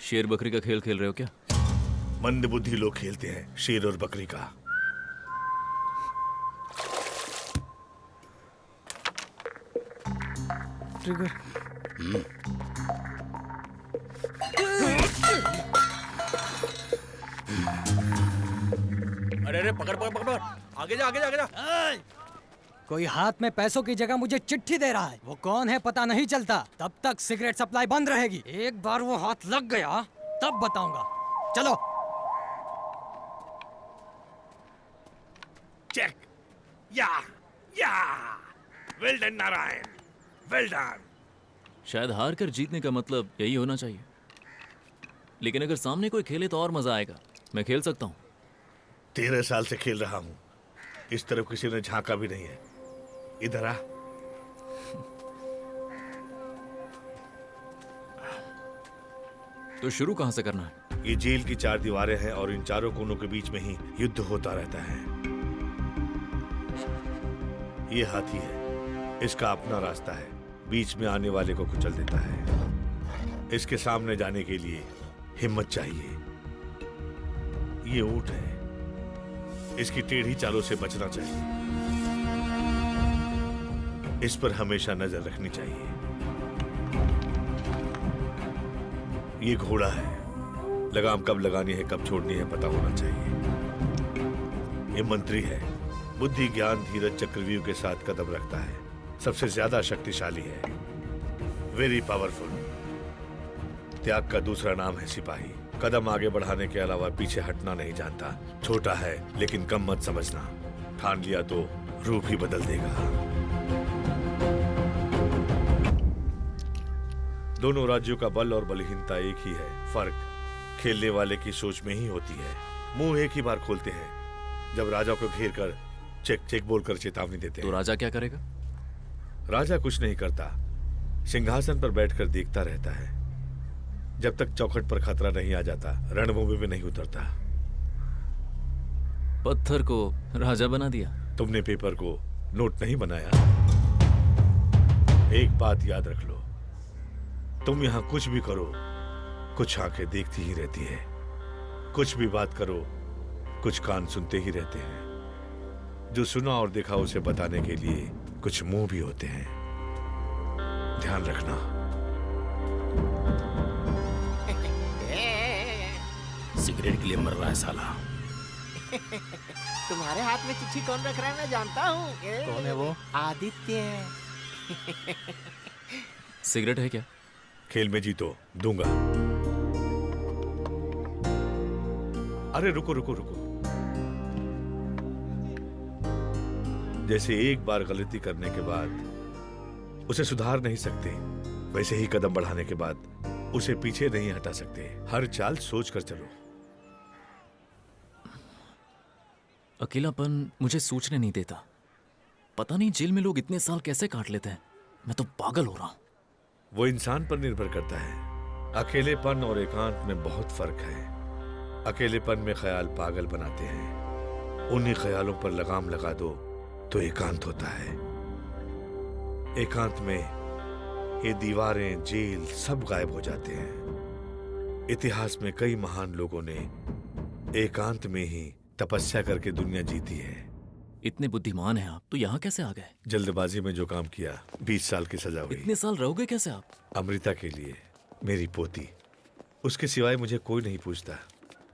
शेर बकरी का खेल खेल रहे हो क्या? मंदबुद्धि लोग खेलते हैं शेर और बकरी का। ट्रिगर। अरे अरे पकड़ पकड़ पकड़, आगे जा आगे जा आगे जा। कोई हाथ में पैसों की जगह मुझे चिट्ठी दे रहा है। वो कौन है पता नहीं चलता। तब तक सिगरेट सप्लाई बंद रहेगी। एक बार वो हाथ लग गया तब बताऊंगा। चलो। चेक। या well done Narayan, well done. शायद हार कर जीतने का मतलब यही होना चाहिए, लेकिन अगर सामने कोई खेले तो और मजा आएगा। मैं खेल सकता हूँ। 13 साल से खेल रहा हूँ, इस तरफ किसी ने झांका भी नहीं है। इधर आ। तो शुरू कहाँ से करना है? ये जेल की 4 दीवारें हैं और इन चारों कोनों के बीच में ही युद्ध होता रहता है। ये हाथी है, इसका अपना रास्ता है, बीच में आने वाले को कुचल देता है। इसके सामने जाने के लिए हिम्मत चाहिए। ये ऊंट है, इसकी टेढ़ी चालों से बचना चाहिए। इस पर हमेशा नजर रखनी चाहिए। ये घोड़ा है, लगाम कब लगानी है कब छोड़नी है पता होना चाहिए। ये मंत्री है, बुद्धि ज्ञान धीरज चक्रव्यूह के साथ कदम रखता है, सबसे ज्यादा शक्तिशाली है, वेरी पावरफुल। त्याग का दूसरा नाम है सिपाही, कदम आगे बढ़ाने के अलावा पीछे हटना नहीं जानता। छोटा है लेकिन कम मत समझना, ठान लिया तो रूप ही बदल देगा। दोनों राज्यों का बल और बलहीनता एक ही है, फर्क खेलने वाले की सोच में ही होती है। मुंह एक ही बार खोलते हैं जब राजा को घेर कर चेक चेक बोलकर चेतावनी देते हैं। तो राजा क्या करेगा? राजा कुछ नहीं करता, सिंहासन पर बैठकर देखता रहता है जब तक चौखट पर खतरा नहीं आ जाता, रणभूमि में नहीं उतरता। पत्थर को राजा बना दिया। तुमने पेपर को नोट नहीं बनाया। एक बात याद रख लो, तुम यहां कुछ भी करो कुछ आंखें देखती ही रहती है, कुछ भी बात करो कुछ कान सुनते ही रहते हैं। जो सुना और देखा उसे बताने के लिए कुछ मुंह भी होते हैं, ध्यान रखना। सिगरेट के लिए मर रहा है साला। तुम्हारे हाथ में चिट्ठी कौन रख रहा है मैं जानता हूँ। कौन है वो? आदित्य। सिगरेट है क्या? खेल में जीतो दूंगा। अरे रुको रुको रुको, जैसे एक बार गलती करने के बाद उसे सुधार नहीं सकते, वैसे ही कदम बढ़ाने के बाद उसे पीछे नहीं हटा सकते। हर चाल सोच कर चलो। अकेलापन मुझे सोचने नहीं देता। पता नहीं जेल में लोग इतने साल कैसे काट लेते हैं। मैं तो पागल हो रहा हूं। वो इंसान पर निर्भर करता है। अकेलेपन और एकांत में बहुत फर्क है। अकेलेपन में ख्याल पागल बनाते हैं, उन्हीं ख्यालों पर लगाम लगा दो तो एकांत होता है। एकांत में ये दीवारें जेल सब गायब हो जाते हैं। इतिहास में कई महान लोगों ने एकांत में ही तपस्या करके दुनिया जीती है। इतने बुद्धिमान हैं आप, तो यहाँ कैसे आ गए? जल्दबाजी में जो काम किया, 20 साल की सजा हुई। इतने साल रहोगे कैसे आप? अमृता के लिए, मेरी पोती, उसके सिवाय मुझे कोई नहीं पूछता।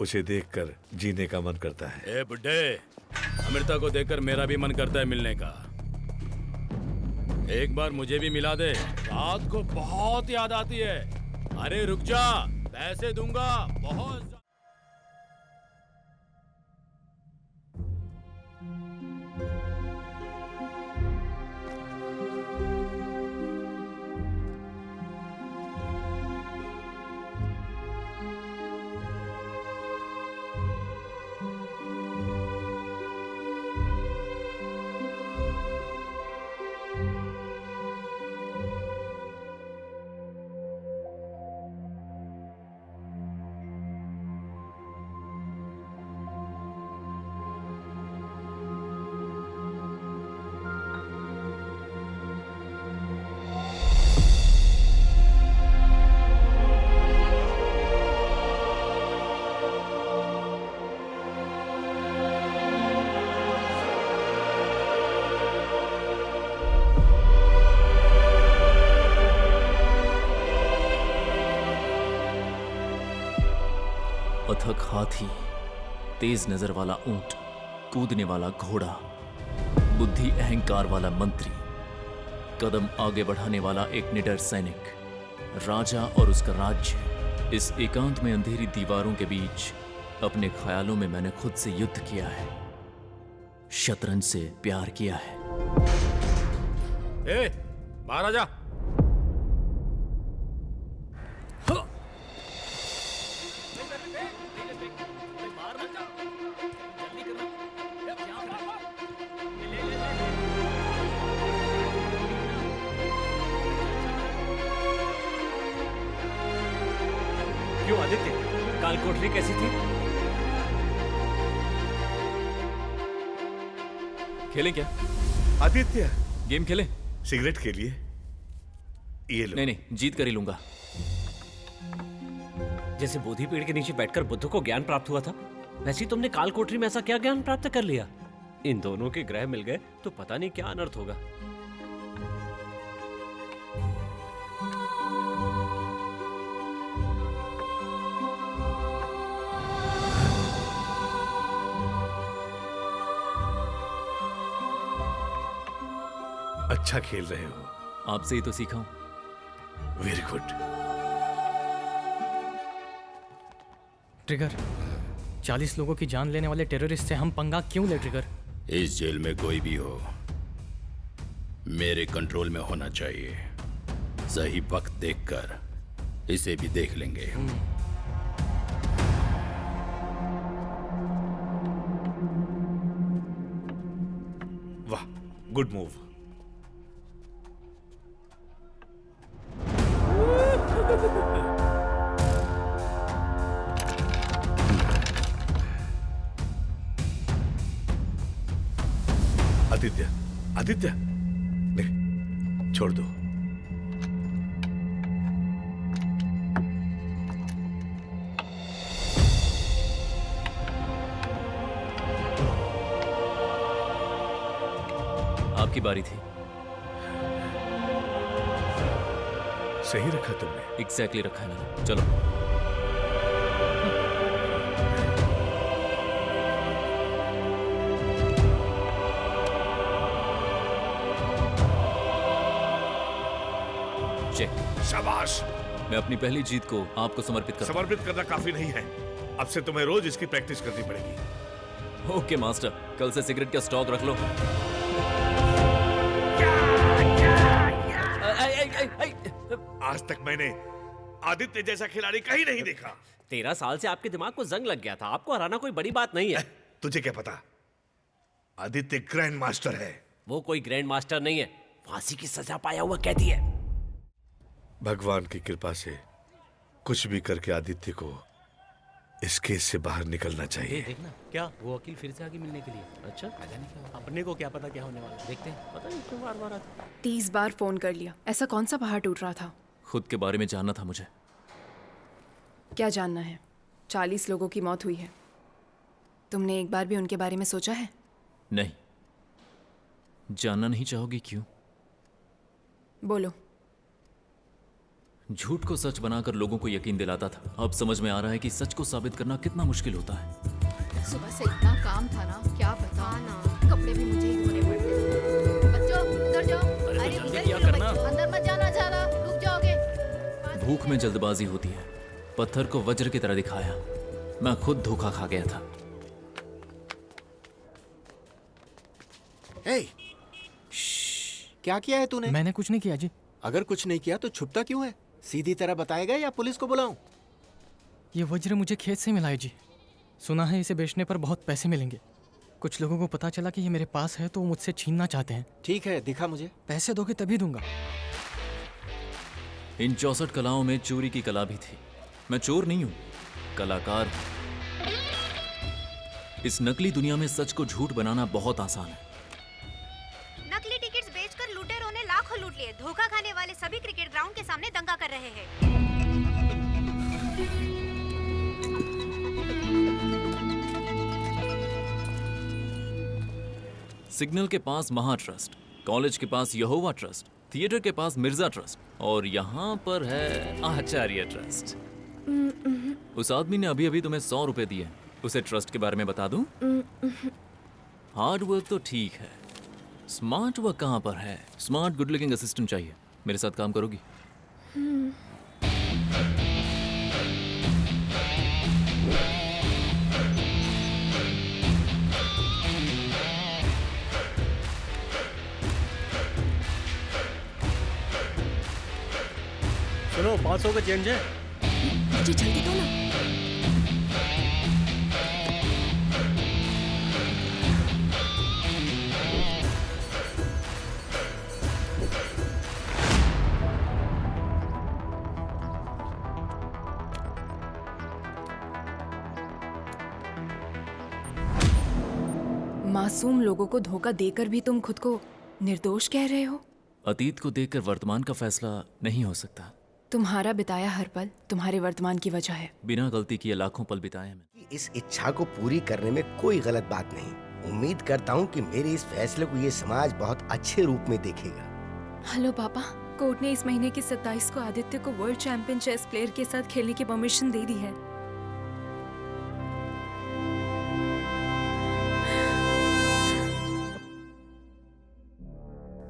उसे देखकर जीने का मन करता है। ए बुड्ढे, अमृता को देखकर मेरा भी मन करता है मिलने का। एक बार मुझे भी मिला दे, रात को बहुत याद आती है। अरे रुक जा, पैसे दूंगा बहुत। अथक हाथी, तेज नजर वाला ऊंट, कूदने वाला घोड़ा, बुद्धि अहंकार वाला मंत्री, कदम आगे बढ़ाने वाला एक निडर सैनिक, राजा और उसका राज्य। इस एकांत में अंधेरी दीवारों के बीच अपने ख्यालों में मैंने खुद से युद्ध किया है, शतरंज से प्यार किया है। ए, बाहर आ जा। क्यों आदित्य, काल कोठरी कैसी थी? खेलें क्या? आदित्य, गेम खेलें? सिगरेट के लिए ये लो। नहीं नहीं, जीत कर ही लूंगा। जैसे बोधि पेड़ के नीचे बैठकर बुद्ध को ज्ञान प्राप्त हुआ था, वैसे ही तुमने काल कोठरी में ऐसा क्या ज्ञान प्राप्त कर लिया? इन दोनों के ग्रह मिल गए तो पता नहीं क्या अनर्थ होगा। अच्छा खेल रहे हो। आपसे ही तो सीखा हूं। Very good. ट्रिगर, 40 लोगों की जान लेने वाले टेररिस्ट से हम पंगा क्यों ले ट्रिगर? इस जेल में कोई भी हो, मेरे कंट्रोल में होना चाहिए। सही वक्त देखकर इसे भी देख लेंगे। वाह, गुड मूव। आदित्य, आदित्य, नहीं, छोड़ दो। आपकी बारी थी। सही रखा तुमने। एग्जैक्टली रखा है मैंने। चलो। चेक। शाबाश। मैं अपनी पहली जीत को आपको समर्पित करता हूं। समर्पित करना काफी नहीं है, अब से तुम्हें रोज इसकी प्रैक्टिस करनी पड़ेगी। ओके मास्टर, कल से सिगरेट का स्टॉक रख लो। आज तक मैंने आदित्य जैसा खिलाड़ी कहीं नहीं देखा। 13 साल से आपके दिमाग को जंग लग गया था। आपको हराना कोई बड़ी बात नहीं है। तुझे क्या पता? आदित्य ग्रैंड मास्टर है। वो कोई ग्रैंड मास्टर नहीं है, फांसी की सजा पाया हुआ कैदी है। भगवान की कृपा से कुछ भी करके आदित्य को इस केस से बाहर निकलना चाहिए। देखना क्या वो वकील फिर से आगे मिलने के लिए। अच्छा, पता नहीं क्या, अपने को क्या पता क्या होने वाला। देखते हैं, पता नहीं क्यों बार-बार आता। 30 बार फोन कर लिया, ऐसा कौन सा पहाड़ टूट रहा था? खुद के बारे में जानना था मुझे। क्या जानना है? 40 लोगों की मौत हुई है, तुमने एक बार भी उनके बारे में सोचा है? नहीं। जानना नहीं चाहोगी क्यों? बोलो। झूठ को सच बनाकर लोगों को यकीन दिलाता था। अब समझ में आ रहा है कि सच को साबित करना कितना मुश्किल होता है। सुबह से इतना काम था ना, क्या बता ना, कपड़े भी मुझे ही धोने पड़ते थे। बच्चों उधर जाओ। अरे इधर क्यों बच्चों? अंदर मत जाना, ज़्यादा रुक जाओगे। भूख में जल्दबाजी होती है। पत्थर को वज्र की तरह दिखाया। मैं खुद धोखा खा गया था। ए, क्या किया है तूने? मैंने कुछ नहीं किया जी। अगर कुछ नहीं किया तो छुपता क्यों है? सीधी तरह बताएगा या पुलिस को बुलाऊं? ये वज्र मुझे खेत से मिला है जी। सुना है इसे बेचने पर बहुत पैसे मिलेंगे। कुछ लोगों को पता चला कि ये मेरे पास है तो वो मुझसे छीनना चाहते हैं। ठीक है, दिखा मुझे। पैसे दोगे तभी दूंगा। इन 64 कलाओं में चोरी की कला भी थी। मैं चोर नहीं हूं, कलाकार हूं। इस नकली दुनिया में सच को झूठ बनाना बहुत आसान है। नकली टिकट्स बेचकर लुटेरों ने लाखों लूट लिए। धोखा खाने वाले सभी क्रिकेट ग्राउंड के सामने दंगा कर रहे हैं। सिग्नल के पास महा ट्रस्ट, कॉलेज के पास यहोवा ट्रस्ट, थिएटर के पास मिर्जा ट्रस्ट और यहाँ पर है आचार्य ट्रस्ट। उस आदमी ने अभी अभी तुम्हें 100 रुपए दिए। उसे ट्रस्ट के बारे में बता दूं? हार्ड वर्क तो ठीक है, स्मार्ट वर्क कहाँ पर है? स्मार्ट गुड लुकिंग असिस्टेंट चाहिए। मेरे साथ काम करोगी? सुनो, 500 का चेंज है। मुझे जल्दी दो ना। मासूम लोगों को धोखा देकर भी तुम खुद को निर्दोष कह रहे हो? अतीत को देखकर वर्तमान का फैसला नहीं हो सकता। तुम्हारा बिताया हर पल तुम्हारे वर्तमान की वजह है। बिना गलती किए लाखों पल बिताए हैं मैंने। इस इच्छा को पूरी करने में कोई गलत बात नहीं। उम्मीद करता हूँ कि मेरे इस फैसले को ये समाज बहुत अच्छे रूप में देखेगा। हेलो पापा, कोर्ट ने इस महीने की 27 को आदित्य को वर्ल्ड चैंपियन चेस प्लेयर के साथ खेलने की परमिशन दे दी है।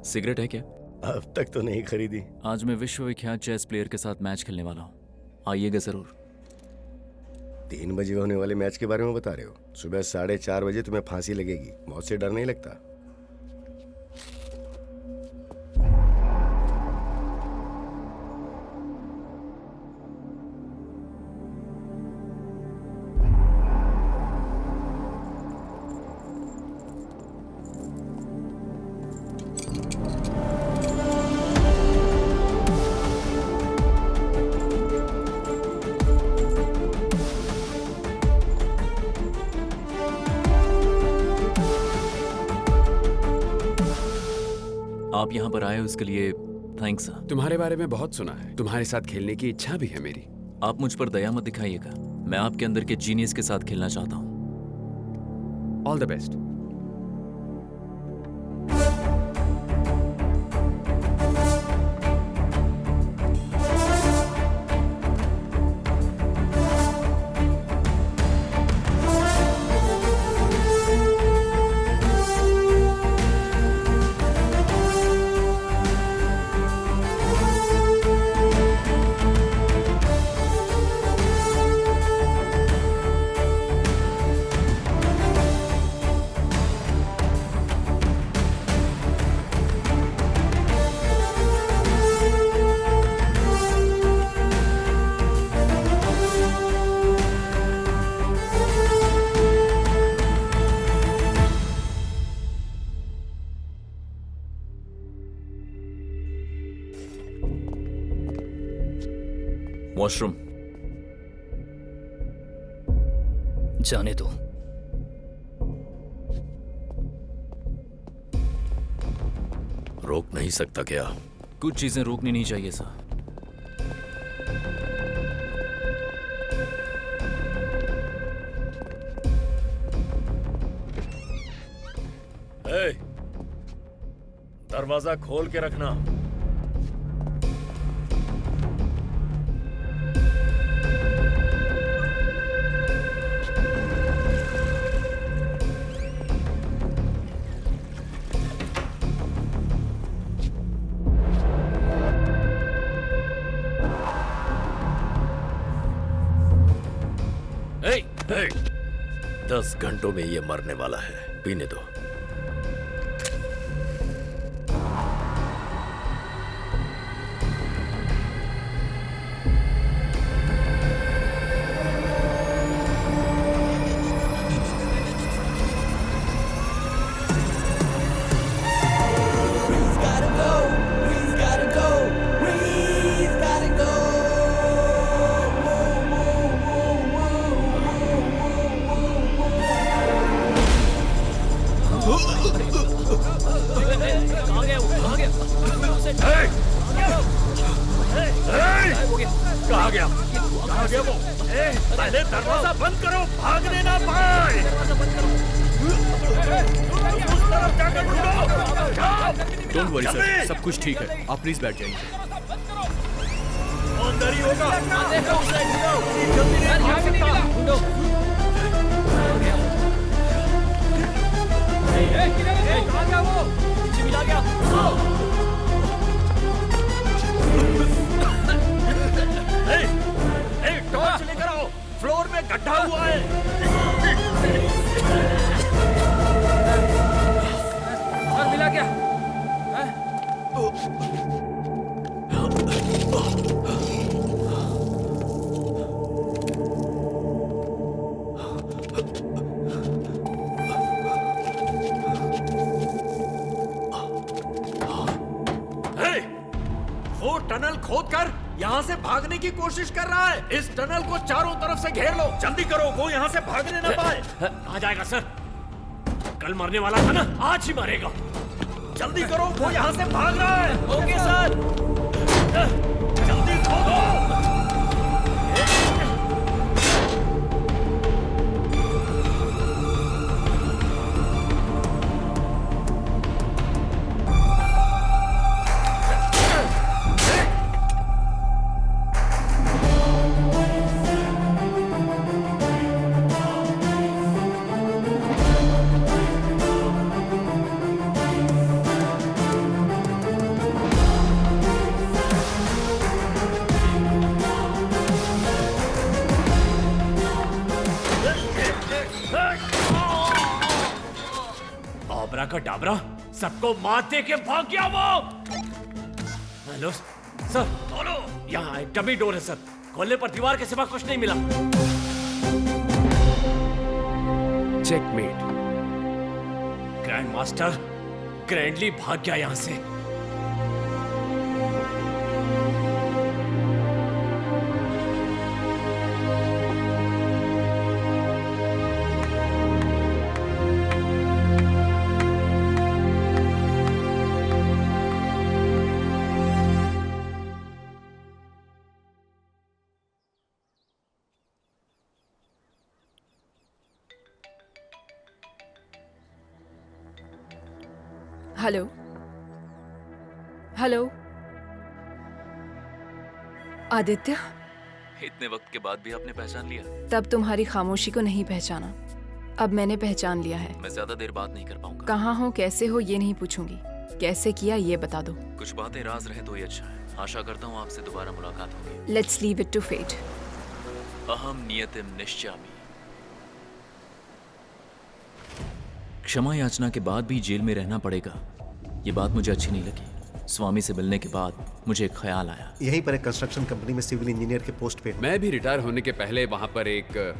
सिगरेट है क्या? अब तक तो नहीं खरीदी। आज मैं विश्वविख्यात चेस प्लेयर के साथ मैच खेलने वाला हूँ, आइएगा जरूर। 3 बजे होने वाले मैच के बारे में बता रहे हो? सुबह 4:30 बजे तुम्हें फांसी लगेगी। मौत से डर नहीं लगता? आप यहाँ पर आए उसके लिए थैंक्स सर। तुम्हारे बारे में बहुत सुना है, तुम्हारे साथ खेलने की इच्छा भी है मेरी। आप मुझ पर दया मत दिखाइएगा, मैं आपके अंदर के जीनियस के साथ खेलना चाहता हूँ। All the best. वॉशरूम जाने दो। रोक नहीं सकता क्या? कुछ चीजें रोकनी नहीं चाहिए सर। दरवाजा खोल के रखना। हे, 10 घंटों में ये मरने वाला है, पीने दो। कहाँ गया वो? पहले दरवाजा बंद करो, भागने ना पाए। उस तरफ जाकर ढूंढो। डोंट वरी सर, सब कुछ ठीक है, आप प्लीज बैठ जाइए। अंदर ही होगा। टॉर्च लेकर आओ, फ्लोर में गड्ढा हुआ है। और मिला क्या? वो टनल खोदकर यहाँ से भागने की कोशिश कर रहा है। इस टनल को चारों तरफ से घेर लो, जल्दी करो, वो यहाँ से भागने ना पाए। आ जाएगा सर, कल मरने वाला था ना, आज ही मरेगा। जल्दी करो, वो यहाँ से भाग रहा है। Okay sir. जल्दी खोदो। का डाबरा सबको मार दे के भाग गया वो। हेलो सर, बोलो। यहाँ एक डमी डोर है सर, खोलने पर दीवार के सिवा कुछ नहीं मिला। चेकमेट। ग्रैंड मास्टर ग्रैंडली भाग गया यहाँ से। हेलो हेलो आदित्य, इतने वक्त के बाद भी आपने पहचान लिया? तब तुम्हारी खामोशी को नहीं पहचाना, अब मैंने पहचान लिया है। मैं ज्यादा देर बात नहीं कर पाऊंगा। कहाँ हो, कैसे हो ये नहीं पूछूंगी, कैसे किया ये बता दो। कुछ बातें राज रहे तो ये अच्छा है। आशा करता हूँ आपसे दोबारा मुलाकात होगी। Let's leave it to fate. अहम नियतिम निश्चामि। क्षमा याचना के बाद भी जेल में रहना पड़ेगा, ये बात मुझे अच्छी नहीं लगी। स्वामी से मिलने के बाद मुझे एक ख्याल आया। यहीं पर एक कंस्ट्रक्शन कंपनी में सिविल इंजीनियर के पोस्ट पे। मैं भी रिटायर होने के पहले वहां पर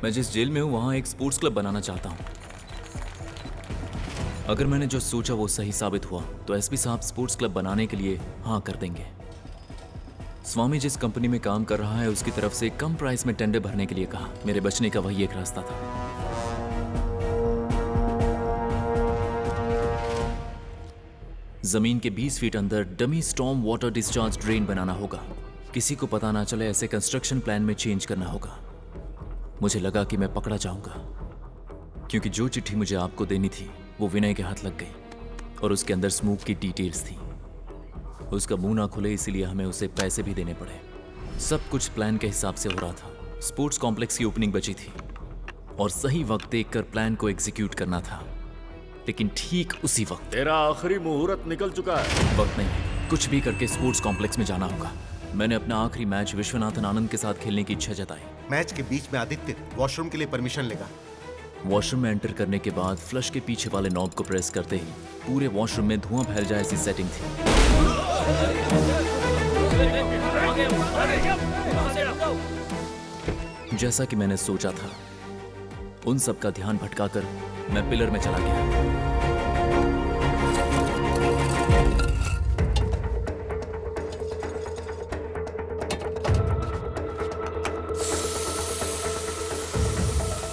मैं जिस जेल में हूँ वहां एक स्पोर्ट्स क्लब बनाना चाहता हूँ। अगर मैंने जो सोचा वो सही साबित हुआ तो एसपी साहब स्पोर्ट्स क्लब बनाने के लिए हाँ कर देंगे। स्वामी जिस कंपनी में काम कर रहा है उसकी तरफ से कम प्राइस में टेंडर भरने के लिए कहा। मेरे बचने का वही एक रास्ता था। जमीन के 20 फीट अंदर dummy storm water discharge drain बनाना होगा। किसी को पता ना चले ऐसे कंस्ट्रक्शन प्लान में चेंज करना होगा। मुझे लगा कि मैं पकड़ा जाऊंगा क्योंकि जो चिट्ठी मुझे आपको देनी थी वो विनय के हाथ लग गई और उसके अंदर स्मोक की डिटेल्स थी। उसका मुंह ना खुले इसीलिए हमें उसे पैसे भी देने पड़े। सब कुछ प्लान के हिसाब से हो रहा था। स्पोर्ट्स कॉम्प्लेक्स की ओपनिंग बची थी और सही वक्त देखकर प्लान को एग्जीक्यूट करना था। लेकिन ठीक उसी वक्त तेरा आखिरी मुहूर्त निकल चुका है। वक्त नहीं है, कुछ भी करके स्पोर्ट्स कॉम्प्लेक्स में जाना होगा। मैंने अपना आखिरी मैच विश्वनाथन आनंद के साथ खेलने की इच्छा जताई। मैच के बीच में आदित्य वॉशरूम के लिए परमिशन लेगा। वॉशरूम में एंटर करने के बाद फ्लश के पीछे वाले नॉब को प्रेस करते ही पूरे वॉशरूम में धुआं फैल जाए ऐसी सेटिंग थी। जैसा कि मैंने सोचा था, उन सब का ध्यान भटकाकर मैं पिलर में चला गया।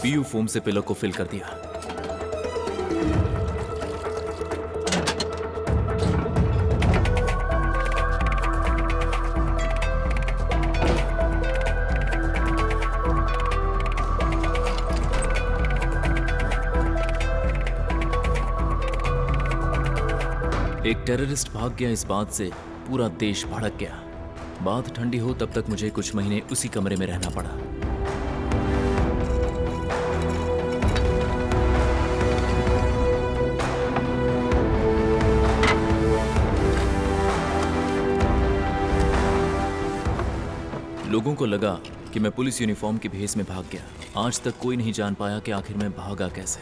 पीयू फोम से पिलर को फिल कर दिया। एक टेररिस्ट भाग गया, इस बात से पूरा देश भड़क गया। बात ठंडी हो तब तक मुझे कुछ महीने उसी कमरे में रहना पड़ा। लोगों को लगा कि मैं पुलिस यूनिफॉर्म की भेस में भाग गया। आज तक कोई नहीं जान पाया कि आखिर मैं भागा कैसे।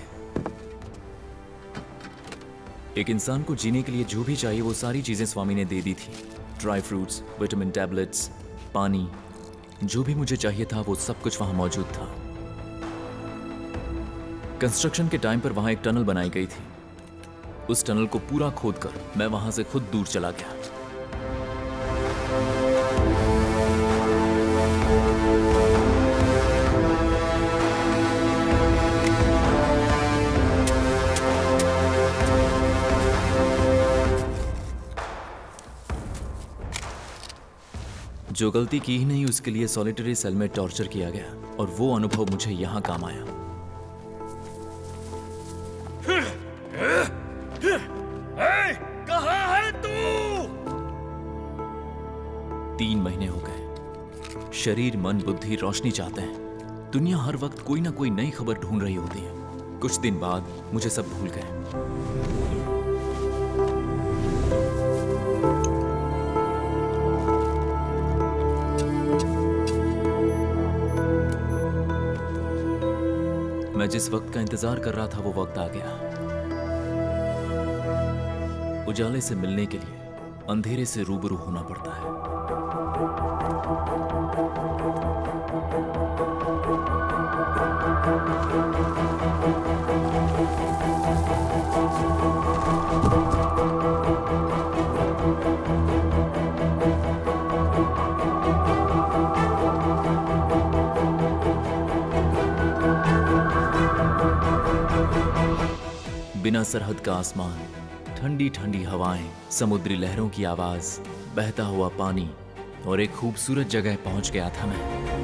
एक इंसान को जीने के लिए जो भी चाहिए वो सारी चीजें स्वामी ने दे दी थी। ड्राई फ्रूट्स, विटामिन टैबलेट्स, पानी, जो भी मुझे चाहिए था वो सब कुछ वहां मौजूद था। कंस्ट्रक्शन के टाइम पर वहां एक टनल बनाई गई थी। उस टनल को पूरा खोदकर मैं वहां से खुद दूर चला गया। जो गलती की ही नहीं उसके लिए सॉलिटरी सेल में टॉर्चर किया गया और वो अनुभव मुझे यहां काम आया। कहाँ है तू? 3 महीने हो गए। शरीर, मन, बुद्धि रोशनी चाहते हैं। दुनिया हर वक्त कोई ना कोई नई खबर ढूंढ रही होती है। कुछ दिन बाद मुझे सब भूल गए। मैं जिस वक्त का इंतजार कर रहा था वो वक्त आ गया। उजाले से मिलने के लिए अंधेरे से रूबरू होना पड़ता है। बिना सरहद का आसमान, ठंडी ठंडी हवाएं, समुद्री लहरों की आवाज, बहता हुआ पानी और एक खूबसूरत जगह पहुंच गया था मैं।